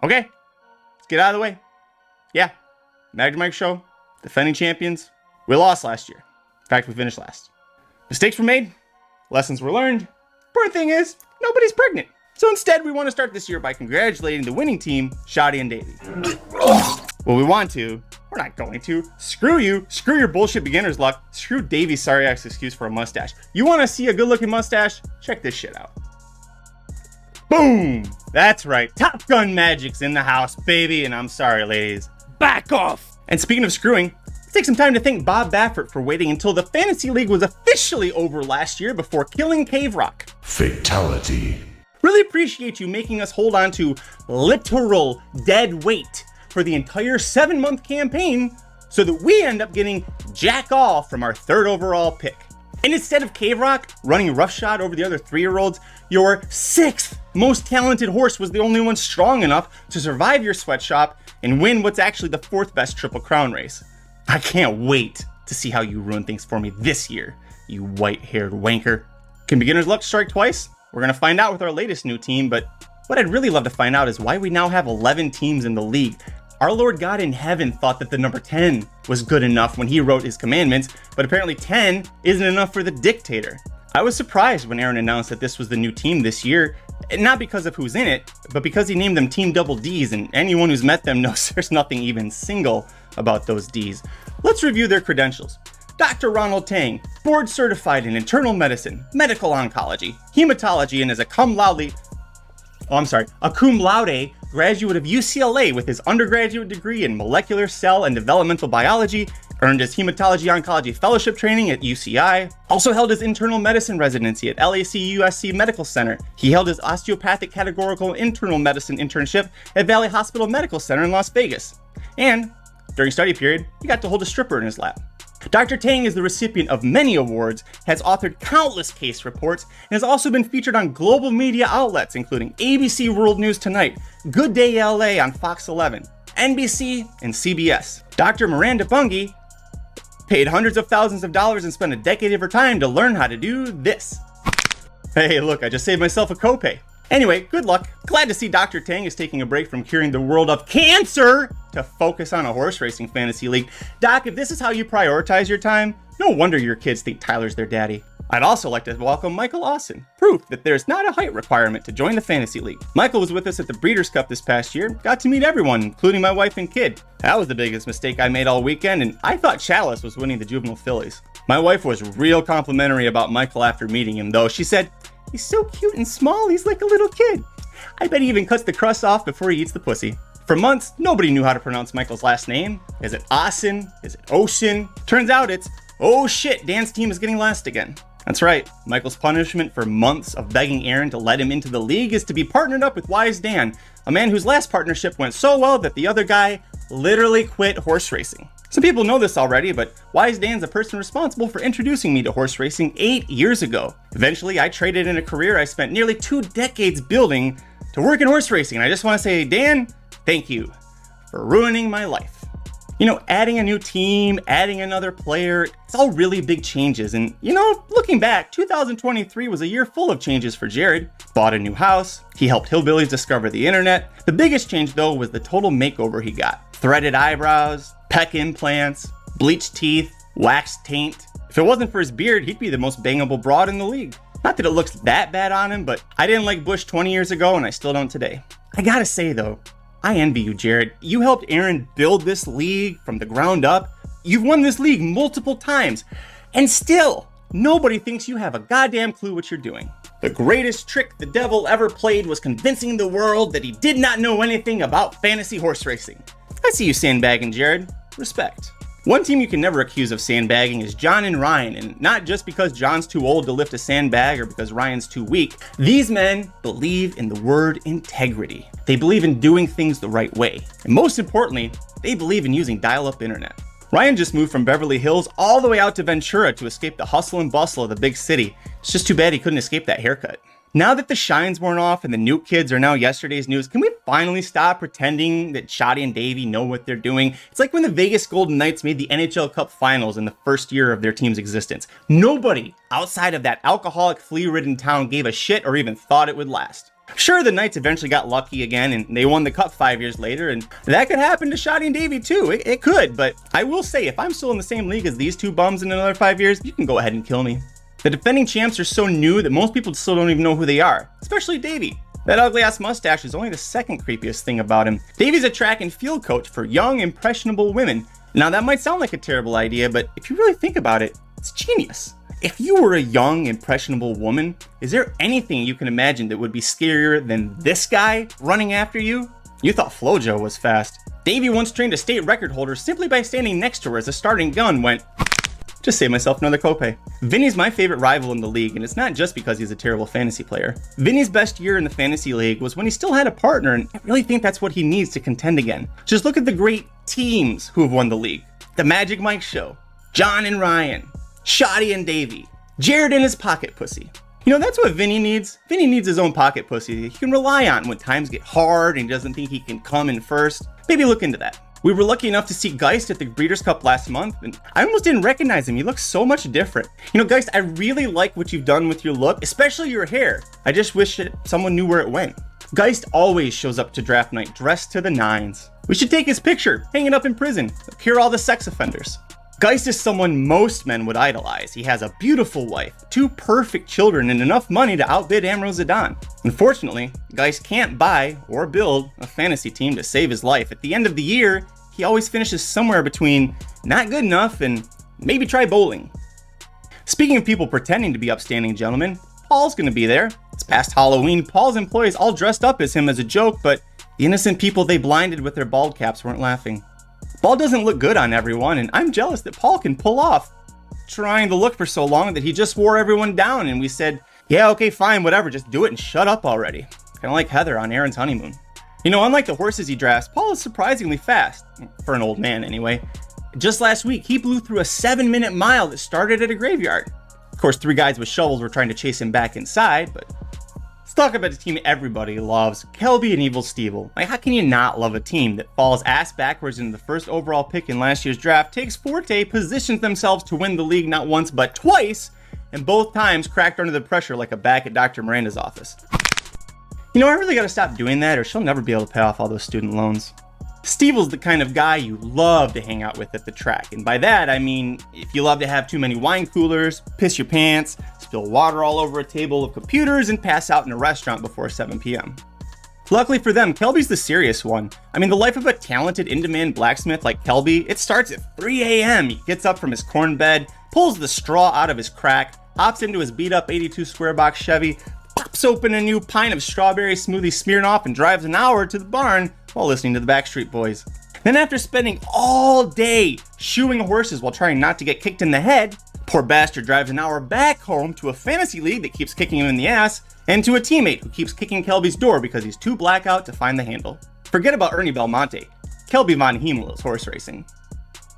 Okay, let's get out of the way. Yeah, Magic Mike Show, defending champions. We lost last year. In fact, we finished last. Mistakes were made. Lessons were learned. Important thing is, nobody's pregnant. So instead, we want to start this year by congratulating the winning team, Shoddy and Davey. Well, we want to. We're not going to. Screw you. Screw your bullshit beginner's luck. Screw Davey's sorry ass excuse for a mustache. You want to see a good looking mustache? Check this shit out. Boom! That's right. Top Gun Magic's in the house, baby. And I'm sorry, ladies. Back off! And speaking of screwing, let's take some time to thank Bob Baffert for waiting until the Fantasy League was officially over last year before killing Cave Rock. Fatality. Really appreciate you making us hold on to literal dead weight for the entire 7-month campaign so that we end up getting jack all from our 3rd overall pick. And instead of Cave Rock running roughshod over the other 3-year-olds, your 6th most talented horse was the only one strong enough to survive your sweatshop and win what's actually the 4th best Triple Crown race. I can't wait to see how you ruin things for me this year, you white-haired wanker. Can beginner's luck strike twice? We're gonna find out with our latest new team, but what I'd really love to find out is why we now have 11 teams in the league. Our Lord God in heaven thought that the number 10 was good enough when he wrote his commandments, but apparently 10 isn't enough for the dictator. I was surprised when Aaron announced that this was the new team this year, not because of who's in it, but because he named them Team Double Ds, and anyone who's met them knows there's nothing even single about those Ds. Let's review their credentials. Dr. Ronald Tang, board certified in internal medicine, medical oncology, hematology, and is a cum laude graduate of UCLA with his undergraduate degree in molecular cell and developmental biology, earned his hematology oncology fellowship training at UCI, also held his internal medicine residency at LAC USC Medical Center. He held his osteopathic categorical internal medicine internship at Valley Hospital Medical Center in Las Vegas. And during study period, he got to hold a stripper in his lap. Dr. Tang is the recipient of many awards, has authored countless case reports, and has also been featured on global media outlets including ABC World News Tonight, Good Day LA on Fox 11, NBC, and CBS. Dr. Miranda Bunge paid hundreds of thousands of dollars and spent a decade of her time to learn how to do this. Hey, look, I just saved myself a copay. Anyway, good luck. Glad to see Dr. Tang is taking a break from curing the world of cancer to focus on a horse racing fantasy league. Doc, if this is how you prioritize your time, no wonder your kids think Tyler's their daddy. I'd also like to welcome Michael Austin, proof that there's not a height requirement to join the fantasy league. Michael was with us at the Breeders' Cup this past year, got to meet everyone, including my wife and kid. That was the biggest mistake I made all weekend, and I thought Chalice was winning the juvenile fillies. My wife was real complimentary about Michael after meeting him, though. She said, "He's so cute and small, he's like a little kid. I bet he even cuts the crust off before he eats the pussy." For months, nobody knew how to pronounce Michael's last name. Is it Austin? Is it Ocean? Turns out it's, oh shit, Dan's team is getting last again. That's right, Michael's punishment for months of begging Aaron to let him into the league is to be partnered up with Wise Dan, a man whose last partnership went so well that the other guy literally quit horse racing. Some people know this already, but Wise Dan's the person responsible for introducing me to horse racing 8 years ago. Eventually, I traded in a career I spent nearly 2 decades building to work in horse racing, and I just want to say, Dan, thank you for ruining my life. You know, adding a new team, adding another player, it's all really big changes. And, you know, looking back, 2023 was a year full of changes for Jared. Bought a new house, he helped hillbillies discover the internet. The biggest change, though, was the total makeover he got. Threaded eyebrows, pec implants, bleached teeth, waxed taint. If it wasn't for his beard, he'd be the most bangable broad in the league. Not that it looks that bad on him, but I didn't like Bush 20 years ago, and I still don't today. I gotta say, though, I envy you, Jared. You helped Aaron build this league from the ground up. You've won this league multiple times, and still, nobody thinks you have a goddamn clue what you're doing. The greatest trick the devil ever played was convincing the world that he did not know anything about fantasy horse racing. I see you sandbagging, Jared. Respect. One team you can never accuse of sandbagging is John and Ryan, and not just because John's too old to lift a sandbag or because Ryan's too weak. These men believe in the word integrity. They believe in doing things the right way. And most importantly, they believe in using dial-up internet. Ryan just moved from Beverly Hills all the way out to Ventura to escape the hustle and bustle of the big city. It's just too bad he couldn't escape that haircut. Now that the shine's worn off and the Nuke kids are now yesterday's news, can we finally stop pretending that Shoddy and Davey know what they're doing? It's like when the Vegas Golden Knights made the NHL Cup Finals in the first year of their team's existence. Nobody outside of that alcoholic, flea-ridden town gave a shit or even thought it would last. Sure, the Knights eventually got lucky again and they won the cup 5 years later, and that could happen to Shoddy and Davey too. It could, but I will say, if I'm still in the same league as these two bums in another 5 years, you can go ahead and kill me. The defending champs are so new that most people still don't even know who they are, especially Davey. That ugly ass mustache is only the second creepiest thing about him. Davey's a track and field coach for young, impressionable women. Now that might sound like a terrible idea, but if you really think about it, it's genius. If you were a young, impressionable woman, is there anything you can imagine that would be scarier than this guy running after you? You thought Flojo was fast. Davey once trained a state record holder simply by standing next to her as a starting gun went, just save myself another copay. Vinny's my favorite rival in the league, and it's not just because he's a terrible fantasy player. Vinny's best year in the fantasy league was when he still had a partner, and I really think that's what he needs to contend again. Just look at the great teams who have won the league. The Magic Mike Show, John and Ryan, Shoddy and Davey, Jared and his pocket pussy. You know, that's what Vinny needs. Vinny needs his own pocket pussy he can rely on when times get hard and he doesn't think he can come in first. Maybe look into that. We were lucky enough to see Geist at the Breeders' Cup last month, and I almost didn't recognize him. He looks so much different. You know, Geist, I really like what you've done with your look, especially your hair. I just wish that someone knew where it went. Geist always shows up to draft night dressed to the nines. We should take his picture, hang it up in prison, cure all the sex offenders. Geist is someone most men would idolize. He has a beautiful wife, 2 perfect children, and enough money to outbid Amro Zidane. Unfortunately, Geist can't buy or build a fantasy team to save his life. At the end of the year, he always finishes somewhere between not good enough and maybe try bowling. Speaking of people pretending to be upstanding gentlemen, Paul's gonna be there. It's past Halloween. Paul's employees all dressed up as him as a joke, but the innocent people they blinded with their bald caps weren't laughing. Paul doesn't look good on everyone, and I'm jealous that Paul can pull off trying to look for so long that he just wore everyone down, and we said, yeah, okay, fine, whatever, just do it and shut up already. Kinda like Heather on Aaron's honeymoon. You know, unlike the horses he drafts, Paul is surprisingly fast, for an old man anyway. Just last week, he blew through a 7-minute mile that started at a graveyard. Of course, 3 guys with shovels were trying to chase him back inside, but let's talk about a team everybody loves, Kelby and Evil Stevel. Like, how can you not love a team that falls ass backwards into the first overall pick in last year's draft, takes Forte, positions themselves to win the league not once but twice, and both times cracked under the pressure like a back at Dr. Miranda's office. You know, I really gotta stop doing that or she'll never be able to pay off all those student loans. Stevel's the kind of guy you love to hang out with at the track, and by that I mean if you love to have too many wine coolers, piss your pants, spill water all over a table of computers, and pass out in a restaurant before 7 p.m. Luckily for them, Kelby's the serious one. I mean, the life of a talented in-demand blacksmith like Kelby, it starts at 3 a.m. He gets up from his corn bed, pulls the straw out of his crack, hops into his beat-up 82 square box Chevy, pops open a new pint of strawberry smoothie Smirnoff, and drives an hour to the barn while listening to the Backstreet Boys. Then after spending all day shoeing horses while trying not to get kicked in the head, poor bastard drives an hour back home to a fantasy league that keeps kicking him in the ass, and to a teammate who keeps kicking Kelby's door because he's too blackout to find the handle. Forget about Ernie Belmonte. Kelby Von Himmel is horse racing.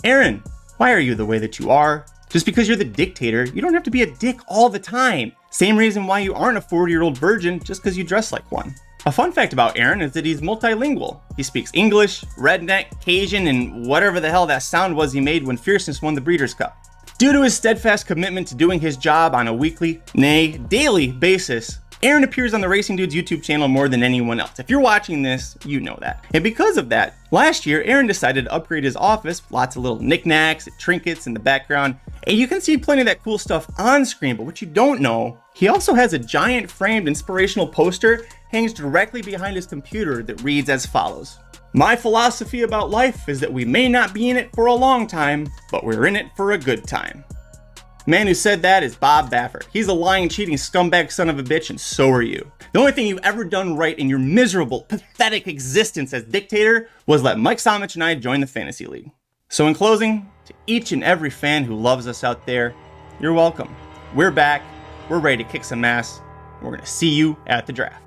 Aaron, why are you the way that you are? Just because you're the dictator, you don't have to be a dick all the time. Same reason why you aren't a 40-year-old virgin just because you dress like one. A fun fact about Aaron is that he's multilingual. He speaks English, redneck, Cajun, and whatever the hell that sound was he made when Fierceness won the Breeders' Cup. Due to his steadfast commitment to doing his job on a weekly, nay, daily basis, Aaron appears on the Racing Dudes YouTube channel more than anyone else. If you're watching this, you know that. And because of that, last year, Aaron decided to upgrade his office with lots of little knickknacks, trinkets in the background. And you can see plenty of that cool stuff on screen, but what you don't know, he also has a giant framed inspirational poster hangs directly behind his computer that reads as follows. My philosophy about life is that we may not be in it for a long time, but we're in it for a good time. The man who said that is Bob Baffert. He's a lying, cheating scumbag son of a bitch, and so are you. The only thing you've ever done right in your miserable, pathetic existence as dictator was let Mike Somich and I join the fantasy league. So in closing, to each and every fan who loves us out there, you're welcome. We're back, we're ready to kick some ass, and we're gonna see you at the draft.